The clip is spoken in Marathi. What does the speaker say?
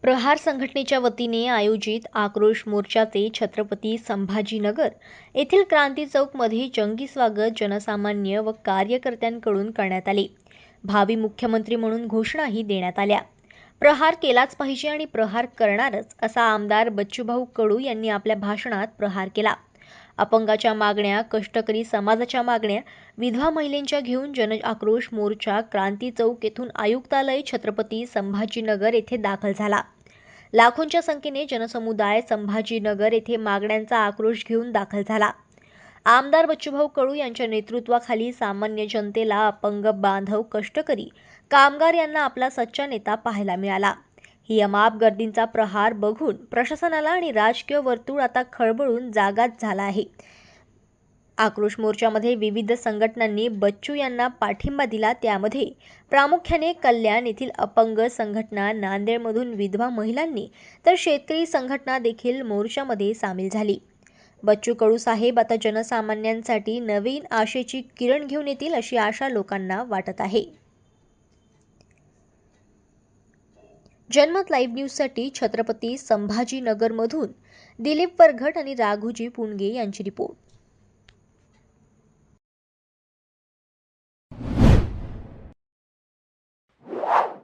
प्रहार संघटनेच्या वतीने आयोजित आक्रोश मोर्चाचे छत्रपती संभाजीनगर येथील क्रांती चौकमध्ये जंगी स्वागत जनसामान्य व कार्यकर्त्यांकडून करण्यात आले। भावी मुख्यमंत्री म्हणून घोषणाही देण्यात आल्या। प्रहार केलाच पाहिजे आणि प्रहार करणारच असा आमदार बच्चूभाऊ कडू यांनी आपल्या भाषणात प्रहार केला। अपंगाच्या मागण्या, कष्टकरी समाजाच्या मागण्या, विधवा महिलांच्या घेऊन जन आक्रोश मोर्चा क्रांती चौक येथून आयुक्तालय छत्रपती संभाजीनगर येथे दाखल झाला। लाखोंच्या संख्येने जनसमुदाय संभाजीनगर येथे मागण्यांचा आक्रोश घेऊन दाखल झाला। आमदार बच्चूभाऊ कडू यांच्या नेतृत्वाखाली सामान्य जनतेला, अपंग बांधव, कष्टकरी, कामगार यांना आपला सच्चा नेता पाहायला मिळाला। ही अमाप गर्दींचा प्रहार बघून प्रशासनाला आणि राजकीय वर्तुळ आता खळबळून जागाच झाला आहे। आक्रोश मोर्चामध्ये विविध संघटनांनी बच्चू यांना पाठिंबा दिला। त्यामध्ये प्रामुख्याने कल्याण येथील अपंग संघटना, नांदेडमधून विधवा महिलांनी तर शेतकरी संघटना देखील मोर्चामध्ये सामील झाली। बच्चू कडू साहेब आता जनसामान्यांसाठी नवीन आशेची किरण घेऊन येतील अशी आशा लोकांना वाटत आहे। जनमत लाईव्ह न्यूजसाठी छत्रपती संभाजीनगरमधून दिलीप वरघट आणि राघोजी पुणगे यांची रिपोर्ट।